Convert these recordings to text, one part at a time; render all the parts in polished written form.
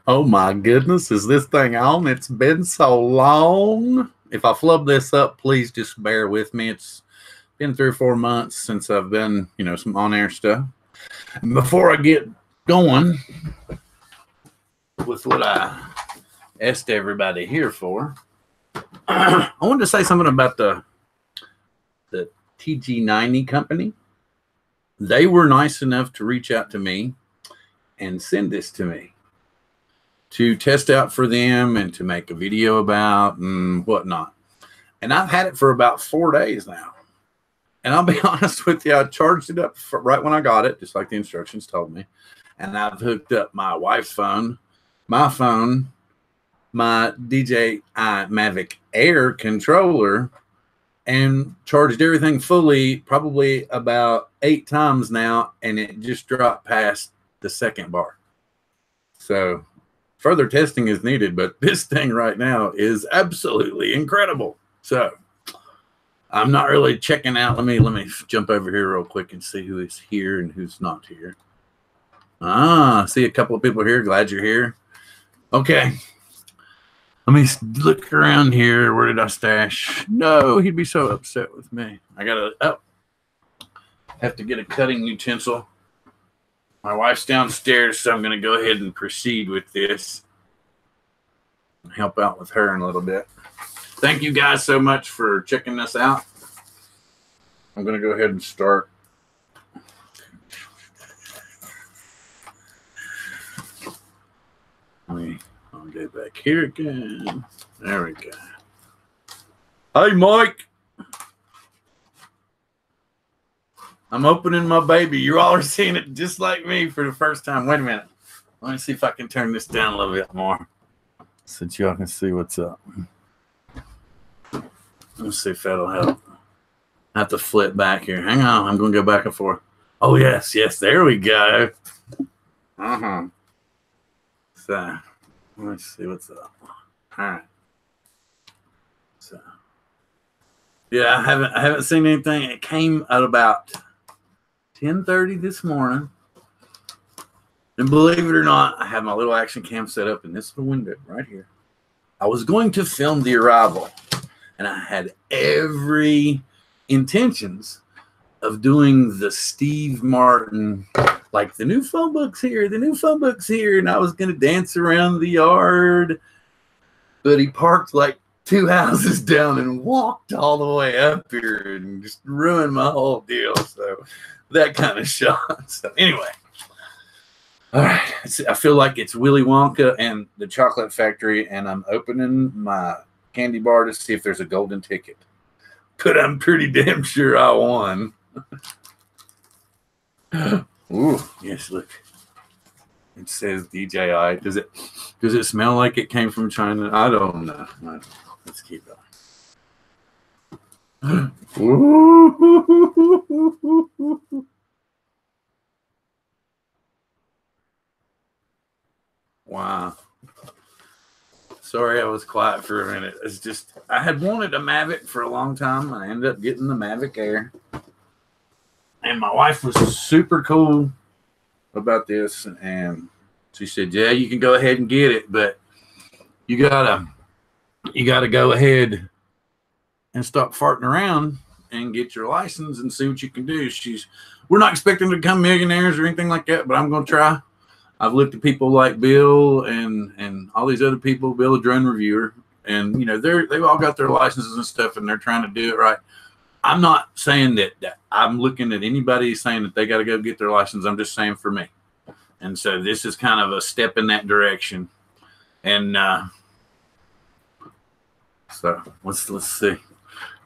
Oh my goodness, is this thing on? It's been so long. If I flub this up, please just bear with me. It's been 3 or 4 months since I've been, some on-air stuff. And before I get going with what I asked everybody here for, I wanted to say something about the TG90 company. They were nice enough to reach out to me and send this to me to test out for them and to make a video about and whatnot. And I've had it for about 4 days now. And I'll be honest with you, I charged it up right when I got it, just like the instructions told me. And I've hooked up my wife's phone, my DJI Mavic Air controller, and charged everything fully probably about 8 times now, and it just dropped past the second bar. So further testing is needed, but this thing right now is absolutely incredible. So I'm not really checking out. Let me jump over here real quick and see who is here and who's not here. I see a couple of people here. Glad you're here. Okay. Let me look around here. Where did I stash? No, he'd be so upset with me. I gotta have to get a cutting utensil. My wife's downstairs, so I'm gonna go ahead and proceed with this and help out with her in a little bit. Thank you guys so much for checking this out. I'm gonna go ahead and start. I'll get back here again. There we go. Hey, Mike. I'm opening my baby. You all are seeing it just like me for the first time. Wait a minute. Let me see if I can turn this down a little bit more so that y'all can see what's up. Let's see if that'll help. I have to flip back here. Hang on. I'm going to go back and forth. Oh, yes. There we go. So, let's see what's up. All right. So, yeah, I haven't seen anything. It came at about 10:30 this morning. And believe it or not, I have my little action cam set up in this window right here. I was going to film the arrival, and I had every intentions of doing the Steve Martin, like the new phone book's here, and I was going to dance around the yard, but he parked like 2 houses down and walked all the way up here and just ruined my whole deal. So that kind of shot. So anyway, all right, I feel like it's Willy Wonka and the Chocolate Factory, and I'm opening my candy bar to see if there's a golden ticket. But I'm pretty damn sure I won. Ooh, yes, look. It says DJI. Does it smell like it came from China? I don't know. Let's keep going. Wow. Sorry I was quiet for a minute. It's just, I had wanted a Mavic for a long time. I ended up getting the Mavic Air. And my wife was super cool about this. And she said, yeah, you can go ahead and get it, but you gotta go ahead and stop farting around and get your license and see what you can do. We're not expecting to become millionaires or anything like that, but I'm going to try. I've looked at people like Bill and all these other people, Bill, a drone reviewer, and they've all got their licenses and stuff, and they're trying to do it right. I'm not saying that I'm looking at anybody saying that they got to go get their license. I'm just saying for me. And so this is kind of a step in that direction. And so let's see.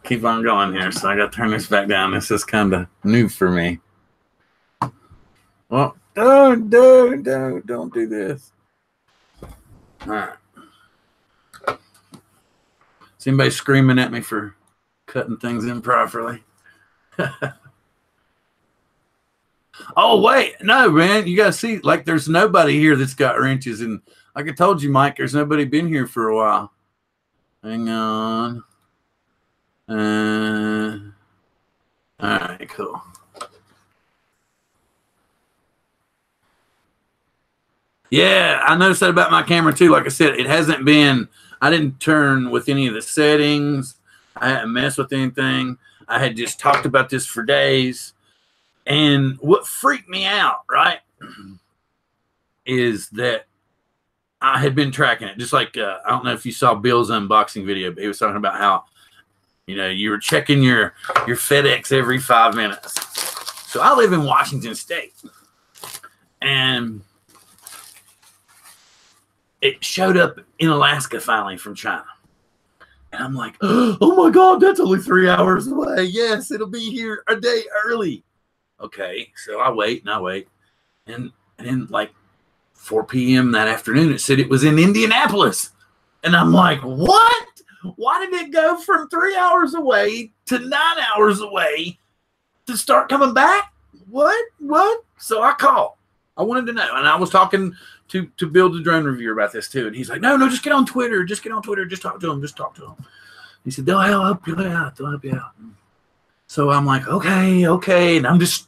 Keep on going here. So I got to turn this back down. This is kind of new for me. Well, don't do this. All right. Is anybody screaming at me for cutting things in properly? Oh, wait. No, man. You got to see, like, there's nobody here that's got wrenches. And like I told you, Mike, there's nobody been here for a while. Hang on. All right, cool. Yeah, I noticed that about my camera too. Like I said, it hasn't been, I didn't turn with any of the settings. I hadn't messed with anything. I had just talked about this for days. And what freaked me out, right, is that I had been tracking it. Just like, I don't know if you saw Bill's unboxing video, but he was talking about how, you know, you were checking your FedEx every 5 minutes. So I live in Washington State. And it showed up in Alaska finally from China. And I'm like, oh my God, that's only 3 hours away. Yes, it'll be here a day early. Okay, so I wait and I wait. And then like 4 p.m. that afternoon, it said it was in Indianapolis. And I'm like, what? Why did it go from 3 hours away to 9 hours away to start coming back? What? So I called. I wanted to know. And I was talking to Bill the drone reviewer about this too. And he's like, no, just get on Twitter. Just get on Twitter. Just talk to him. He said, they'll help you out. So I'm like, okay. And I'm just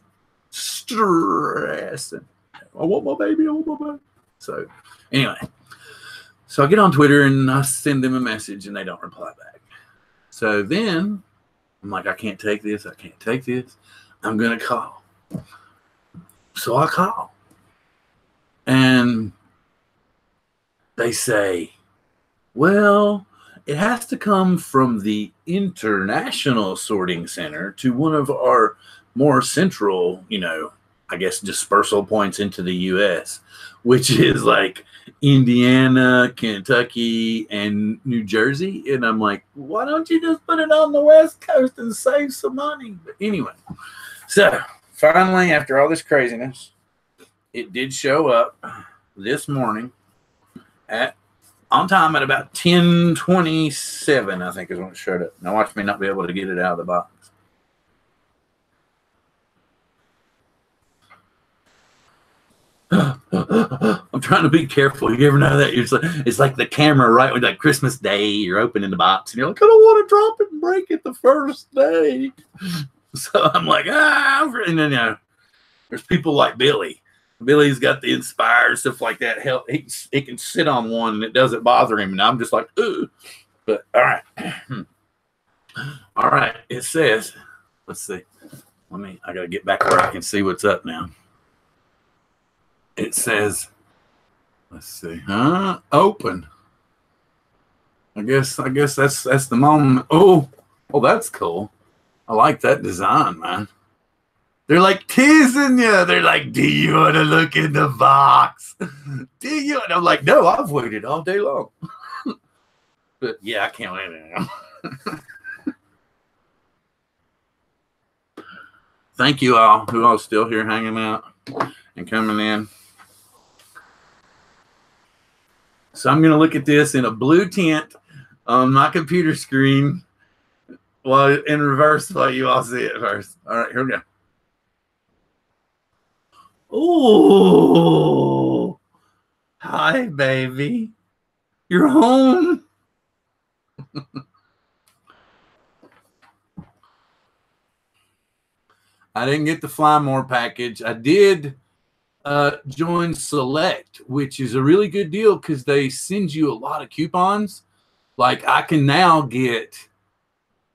stressing. I want my baby. So anyway, so I get on Twitter and I send them a message and they don't reply back. So then I'm like, I can't take this. I'm going to call. So I call. And they say, well, it has to come from the international sorting center to one of our more central, you know, I guess dispersal points into the U.S., which is like Indiana, Kentucky, and New Jersey. And I'm like, why don't you just put it on the West Coast and save some money? But anyway, so finally, after all this craziness, it did show up this morning on time at about 10:27, I think is when it showed up. Now watch me not be able to get it out of the box. I'm trying to be careful. You ever know that? It's like the camera, right? With like Christmas Day, you're opening the box and you're like, I don't want to drop it and break it the first day. So I'm like, and then, you know, there's people like Billy. Billy's got the Inspire, stuff like that. Hell, he can sit on one and it doesn't bother him. And I'm just like, ooh. But all right. All right. It says, let's see. I got to get back where I can see what's up now. It says, let's see. Open. I guess that's the moment. Oh, that's cool. I like that design, man. They're like teasing you. They're like, do you want to look in the box? Do you? And I'm like, no, I've waited all day long. But yeah, I can't wait now. Thank you all who are still here hanging out and coming in. So I'm going to look at this in a blue tint on my computer screen while in reverse while you all see it first. All right, here we go. Oh, hi, baby. You're home. I didn't get the Fly More package. I did join Select, which is a really good deal because they send you a lot of coupons. Like I can now get,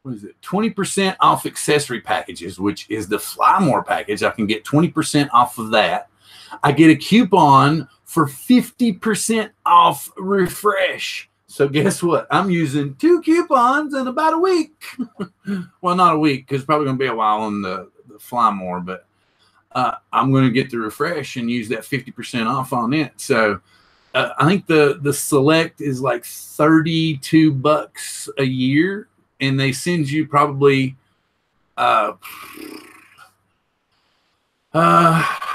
what is it, 20% off accessory packages, which is the Fly More package. I can get 20% off of that. I get a coupon for 50% off refresh. So guess what? I'm using 2 coupons in about a week. Well, not a week because it's probably going to be a while on the Fly More, but I'm going to get the refresh and use that 50% off on it. So I think the Select is like $32 a year, and they send you probably I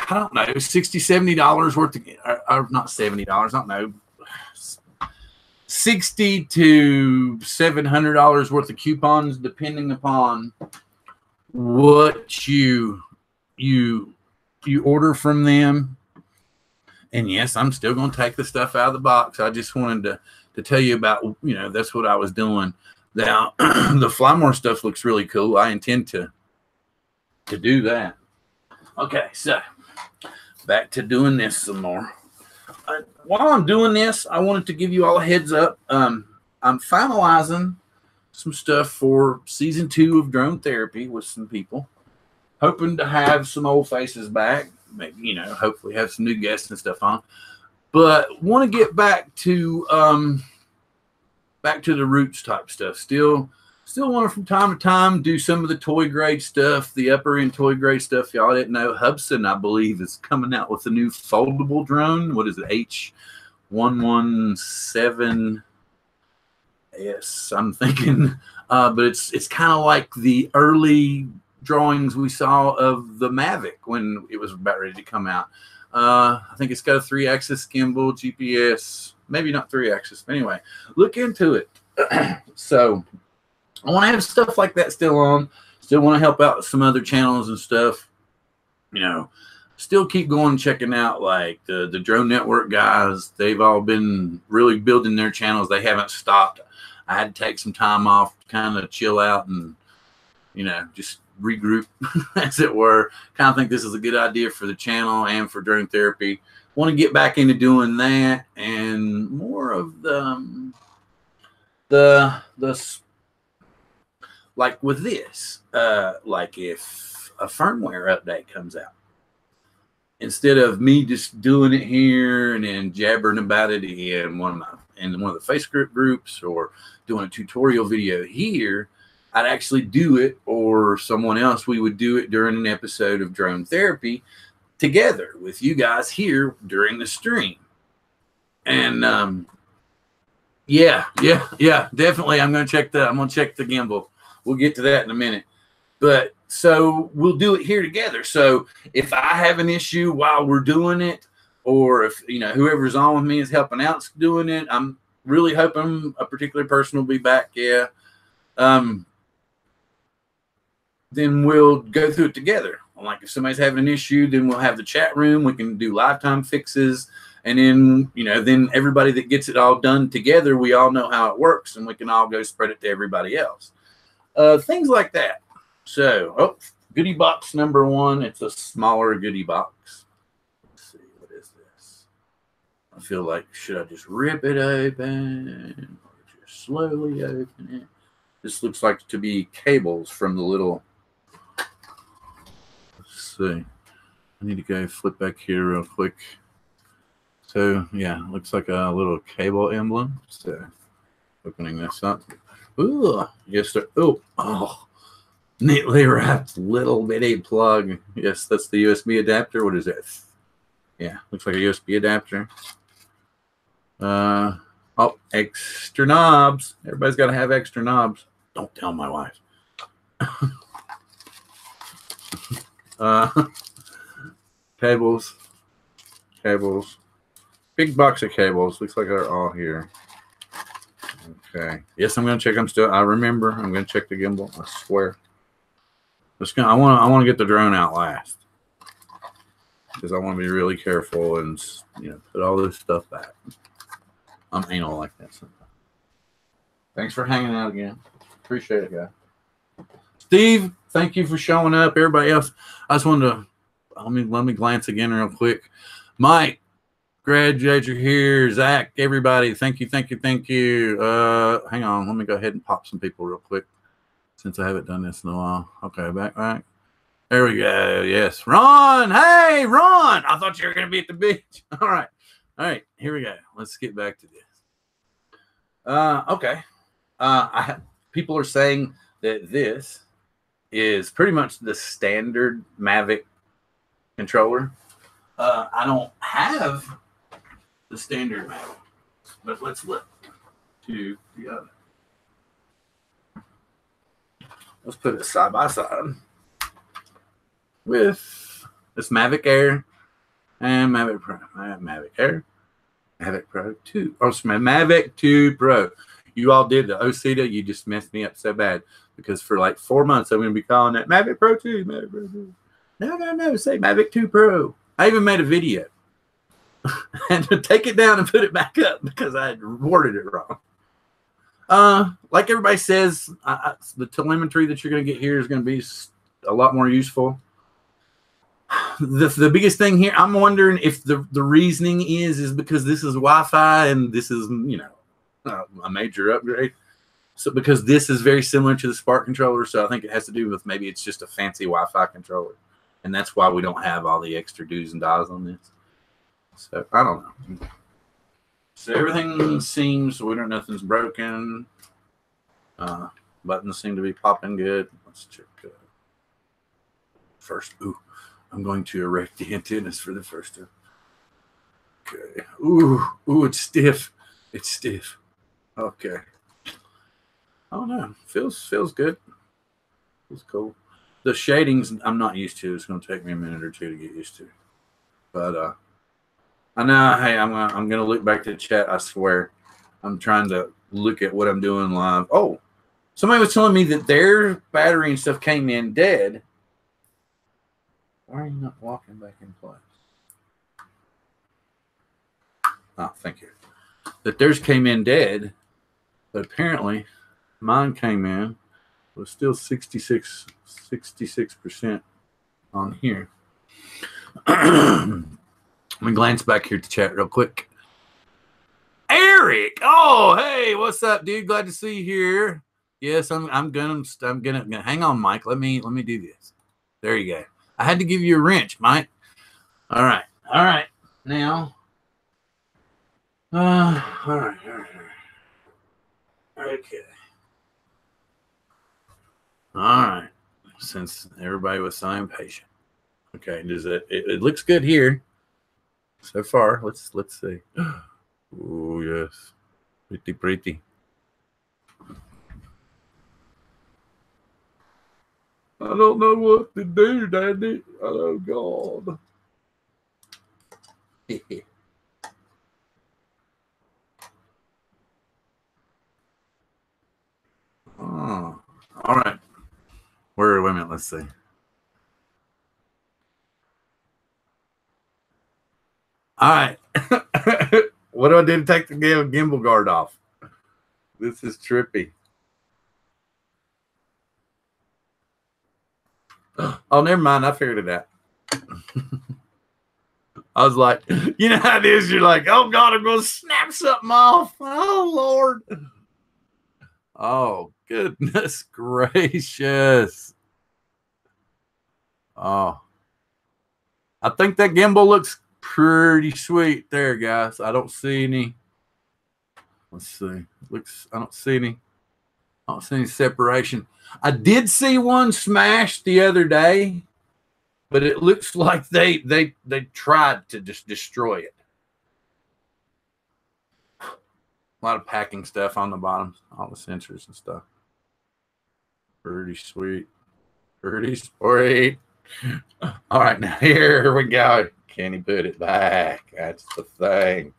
don't know, $60, $70 worth of, or not $70, I don't know, $60 to $700 worth of coupons, depending upon what you order from them. And yes, I'm still going to take the stuff out of the box. I just wanted to tell you about, you know, that's what I was doing. Now, the Fly More stuff looks really cool. I intend to do that. Okay, so back to doing this some more. while I'm doing this, I wanted to give you all a heads up. I'm finalizing some stuff for season 2 of Drone Therapy with some people, hoping to have some old faces back. Maybe, you know, hopefully have some new guests and stuff on. But want to get back to the roots type stuff. Still want to from time to time do some of the toy grade stuff, the upper end toy grade stuff. Y'all didn't know Hubson, I believe, is coming out with a new foldable drone. What is it? H117. Yes, I'm thinking. But it's kind of like the early drawings we saw of the Mavic when it was about ready to come out. I think it's got a 3-axis gimbal, GPS, maybe not 3-axis, but anyway, look into it. So I want to have stuff like that still on. Still want to help out some other channels and stuff. You know, still keep going, checking out like the Drone Network guys. They've all been really building their channels. They haven't stopped. I had to take some time off to kind of chill out and, you know, just regroup, as it were. Kind of think this is a good idea for the channel and for Drone Therapy. Want to get back into doing that and more of the like with this, like if a firmware update comes out, instead of me just doing it here and then jabbering about it in one of the Facebook groups or doing a tutorial video here, I'd actually do it, or someone else, we would do it during an episode of Drone Therapy together with you guys here during the stream. And yeah, definitely I'm gonna check the gimbal. We'll get to that in a minute. But so we'll do it here together. So if I have an issue while we're doing it, or if, you know, whoever's on with me is helping out doing it, I'm really hoping a particular person will be back. Yeah. Then we'll go through it together. Like if somebody's having an issue, then we'll have the chat room. We can do lifetime fixes. And then, you know, then everybody that gets it all done together, we all know how it works, and we can all go spread it to everybody else. Things like that. So, goodie box number 1. It's a smaller goodie box. Let's see, what is this? I feel like, should I just rip it open or just slowly open it? This looks like to be cables from the little... Let's see. I need to go flip back here real quick. So, yeah, looks like a little cable emblem. So, opening this up. Ooh, yes, sir. Oh, neatly wrapped little bitty plug. Yes, that's the USB adapter. What is that? Yeah, looks like a USB adapter. Oh, extra knobs. Everybody's got to have extra knobs. Don't tell my wife. Cables. Big box of cables. Looks like they're all here. Okay. Yes, I'm gonna check them still. I remember. I'm gonna check the gimbal. I swear. I want to get the drone out last, because I want to be really careful and, you know, put all this stuff back. I'm anal like that sometimes. Thanks for hanging out again. Appreciate it, guys. Steve, thank you for showing up. Everybody else, I just wanted to let me glance again real quick. Mike, graduate, you're here. Zach, everybody, thank you. Hang on, let me go ahead and pop some people real quick, since I haven't done this in a while. Okay, back. There we go. Yes, Ron. Hey, Ron. I thought you were gonna be at the beach. All right, here we go. Let's get back to this. Okay. People are saying that this is pretty much the standard Mavic controller. I don't have the standard Mavic, but let's look to the other. Let's put it side by side with this Mavic Air and Mavic Pro. Mavic Air, Mavic Pro 2. Oh, Mavic 2 Pro. You all did the OCDA. You just messed me up so bad, because for like 4 months I'm going to be calling it Mavic Pro 2. Mavic Pro 2. No. Say Mavic 2 Pro. I even made a video. And to take it down and put it back up because I had worded it wrong. Like everybody says, the telemetry that you're going to get here is going to be a lot more useful. the biggest thing here, I'm wondering if the reasoning is because this is Wi-Fi and this is, you know, a major upgrade. So because this is very similar to the Spark controller, so I think it has to do with maybe it's just a fancy Wi-Fi controller, and that's why we don't have all the extra do's and don'ts on this. So I don't know. So everything seems nothing's broken. Buttons seem to be popping good. Let's check first. Ooh, I'm going to erect the antennas for the first time. Okay. Ooh, it's stiff. It's stiff. Okay. Oh no, feels good. Feels cool. The shadings I'm not used to. It's going to take me a minute or two to get used to. But I know. Hey, I'm gonna look back to the chat. I swear, I'm trying to look at what I'm doing live. Oh, somebody was telling me that their battery and stuff came in dead. Why are you not walking back in place? Oh, thank you. That theirs came in dead, but apparently mine came in was still 66% on here. Let me glance back here to chat real quick. Eric, oh hey, what's up, dude? Glad to see you here. Yes, I'm gonna hang on, Mike. Let me do this. There you go. I had to give you a wrench, Mike. All right. Now, all right. Okay. All right. Since everybody was so impatient. Okay, does it looks good here so far. Let's see. Oh yes, pretty. I don't know what to do, Daddy. Oh God. Oh, all right. Wait a minute. Let's see. All right. What do I do to take the gimbal guard off? This is trippy. Oh, never mind. I figured it out. I was like, you know how it is? You're like, oh, God, I'm going to snap something off. Oh, Lord. Oh, goodness gracious. Oh. I think that gimbal looks pretty sweet there, guys. I don't see any. Let's see. I don't see any separation. I did see one smashed the other day, but it looks like they tried to just destroy it. A lot of packing stuff on the bottom, all the sensors and stuff. Pretty sweet. All right, now here we go. Can he put it back? That's the thing.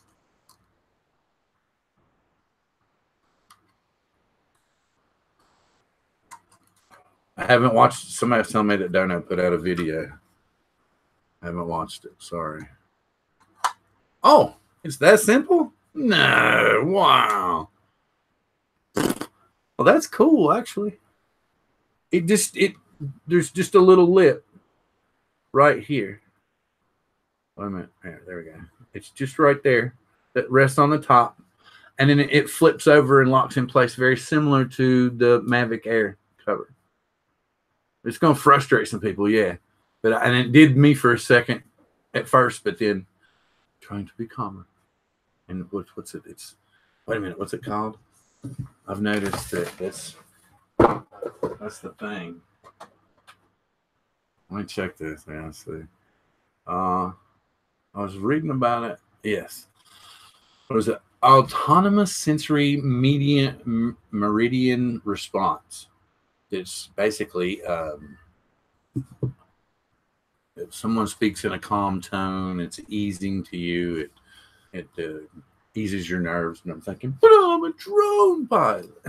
I haven't watched. Somebody told me that Dono put out a video. I haven't watched it. Sorry. Oh, it's that simple? No. Wow. Well, that's cool, actually. There's just a little lip right here. Wait a minute. There we go. It's just right there that rests on the top. And then it flips over and locks in place, very similar to the Mavic Air cover. It's going to frustrate some people, yeah. And it did me for a second at first, but then trying to be calmer. And what's it? Wait a minute. What's it called? I've noticed that that's the thing. Let me check this. Man, let's see. I was reading about it. Yes. What was it? Autonomous sensory meridian response. It's basically if someone speaks in a calm tone, it's easing to you. It eases your nerves. And I'm thinking, but I'm a drone pilot.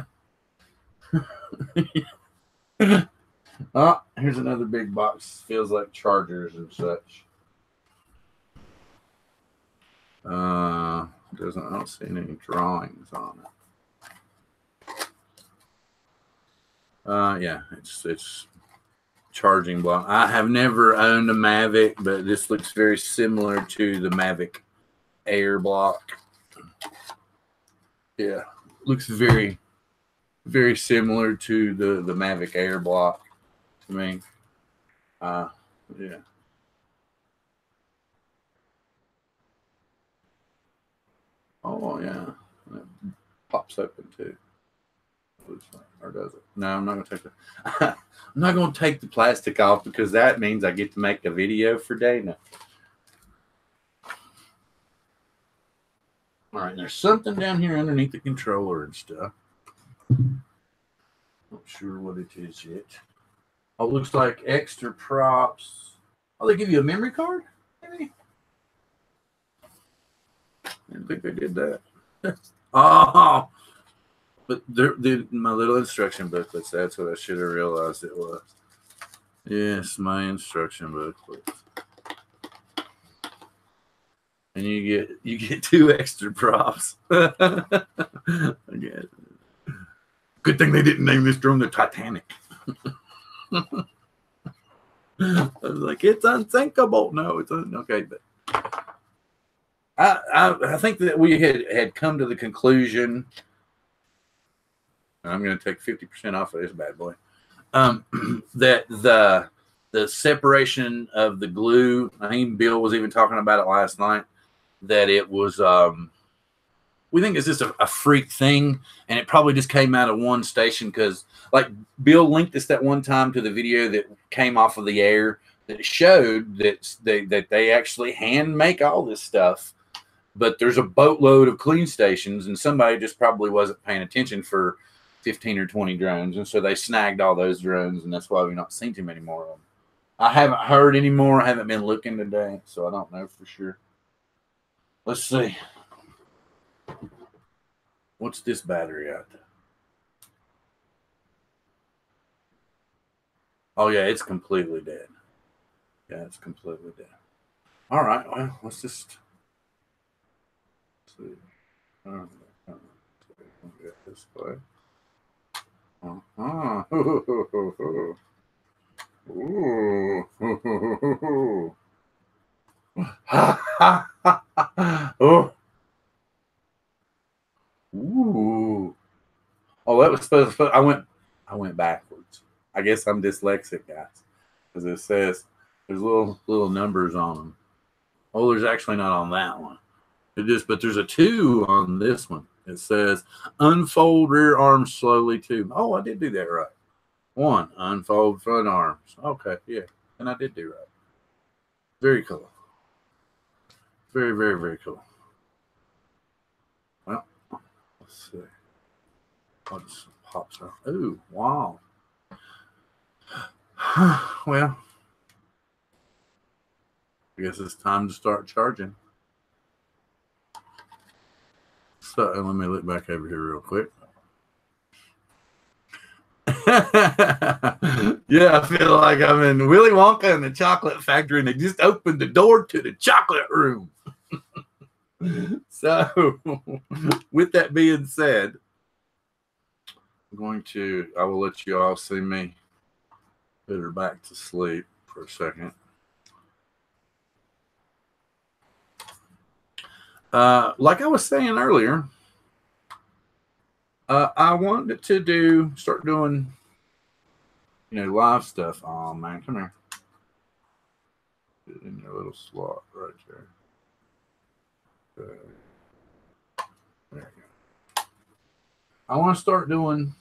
Oh, here's another big box. Feels like chargers and such. I don't see any drawings on it. Yeah, it's charging block. I have never owned a Mavic, but this looks very similar to the Mavic Air block. Yeah, looks very, very similar to the Mavic Air block to me. Yeah. Oh yeah, it pops open too. Or does it? No, I'm not gonna take the. I'm not gonna take the plastic off because that means I get to make a video for Dana. All right, there's something down here underneath the controller and stuff. Not sure what it is yet. Oh, it looks like extra props. Oh, they give you a memory card? Maybe? I didn't think they did that. Oh, but my little instruction booklets, that's what I should have realized it was. Yes, my instruction booklets. And you get 2 extra props. Again. Good thing they didn't name this drone the Titanic. I was like, it's unsinkable. No, it's okay, but I think that we had come to the conclusion. I'm going to take 50% off of this bad boy. That the separation of the glue. I think Bill was even talking about it last night. That it was. We think it's just a freak thing, and it probably just came out of one station because, like, Bill linked us that one time to the video that came off of the air that showed that they actually hand make all this stuff, but there's a boatload of clean stations, and somebody just probably wasn't paying attention for 15 or 20 drones, and so they snagged all those drones, and that's why we've not seen too many more of them. I haven't heard any more. I haven't been looking today, so I don't know for sure. Let's see. What's this battery at? Oh, yeah, it's completely dead. Yeah, it's completely dead. All right, well, let's just see. Get this way. Oh. Ooh. Oh, that was supposed to. I went backwards. I guess I'm dyslexic, guys, because it says there's little numbers on them. Oh, there's actually not on that one. But there's a 2 on this one. It says unfold rear arms slowly 2. Oh, I did do that right. 1, unfold front arms. Okay, yeah, and I did do right. Very cool. Very, very, very cool. Well, let's see. I'll just pop some. Ooh, wow. Well, I guess it's time to start charging. So let me look back over here real quick. Yeah, I feel like I'm in Willy Wonka and the Chocolate Factory, and they just opened the door to the chocolate room. So, with that being said, I will let you all see me put her back to sleep for a second. Like I was saying earlier, I wanted to start doing, live stuff. Oh man, come here. Get in your little slot right there. There you go. I want to start doing,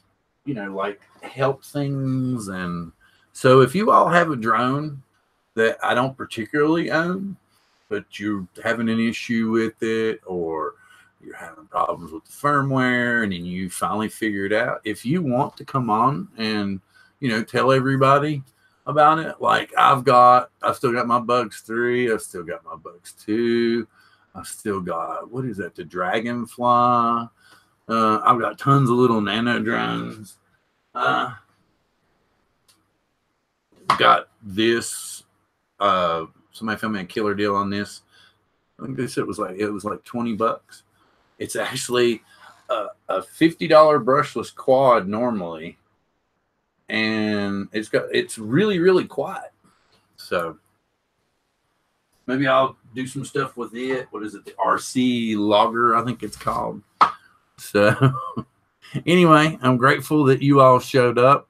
like help things. And so if you all have a drone that I don't particularly own, but you're having an issue with it, or you're having problems with the firmware, and then you finally figure it out, if you want to come on and, tell everybody about it, like I've still got my Bugs 3, I've still got my Bugs 2, I've still got, what is that, the Dragonfly, I've got tons of little nano drones, got this, somebody found me a killer deal on this. I think they said it was like $20. It's actually a $50 brushless quad normally, and it's really, really quiet. So maybe I'll do some stuff with it. What is it? The RC Logger, I think it's called. So anyway, I'm grateful that you all showed up.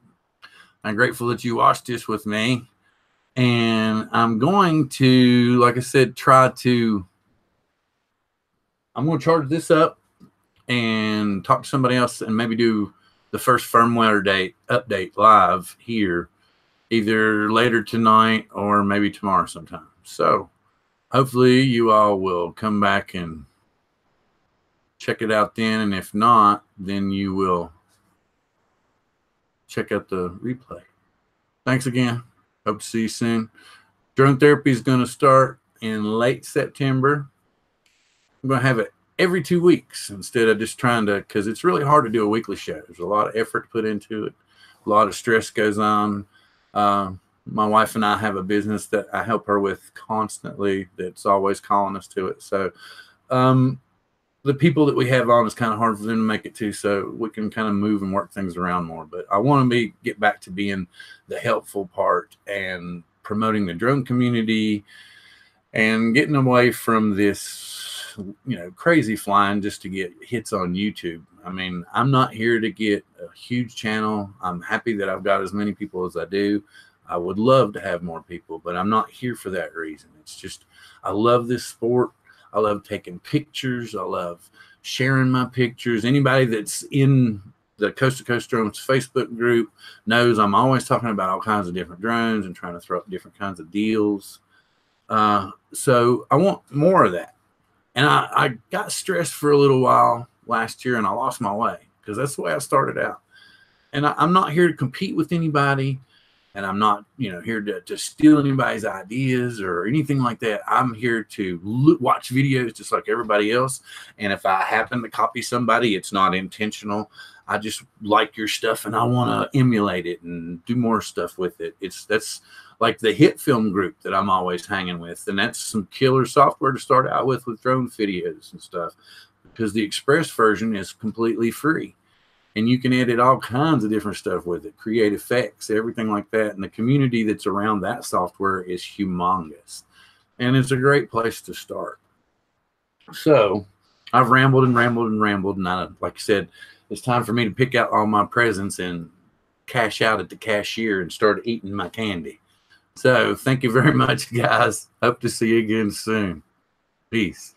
I'm grateful that you watched this with me. And I'm going to, like I said, I'm going to charge this up and talk to somebody else and maybe do the first firmware update live here, either later tonight or maybe tomorrow sometime. So hopefully you all will come back and check it out then. And if not, then you will check out the replay. Thanks again. Hope to see you soon. Drone therapy is going to start in late September. I'm going to have it every 2 weeks instead of just trying to, because it's really hard to do a weekly show. There's a lot of effort put into it. A lot of stress goes on. My wife and I have a business that I help her with constantly that's always calling us to it. So the people that we have on, is kind of hard for them to make it to, so we can kind of move and work things around more. But I want to get back to being the helpful part and promoting the drone community and getting away from this, crazy flying just to get hits on YouTube. I mean, I'm not here to get a huge channel. I'm happy that I've got as many people as I do. I would love to have more people, but I'm not here for that reason. It's just, I love this sport. I love taking pictures. I love sharing my pictures. Anybody that's in the Coast to Coast Drones Facebook group knows I'm always talking about all kinds of different drones and trying to throw up different kinds of deals. So I want more of that. And I got stressed for a little while last year and I lost my way because that's the way I started out. And I'm not here to compete with anybody. And I'm not, here to steal anybody's ideas or anything like that. I'm here to watch videos just like everybody else. And if I happen to copy somebody, it's not intentional. I just like your stuff and I want to emulate it and do more stuff with it. That's like the Hit Film group that I'm always hanging with. And that's some killer software to start out with drone videos and stuff, because the Express version is completely free. And you can edit all kinds of different stuff with it, create effects, everything like that. And the community that's around that software is humongous. And it's a great place to start. So I've rambled and rambled and rambled. And like I said, it's time for me to pick out all my presents and cash out at the cashier and start eating my candy. So thank you very much, guys. Hope to see you again soon. Peace.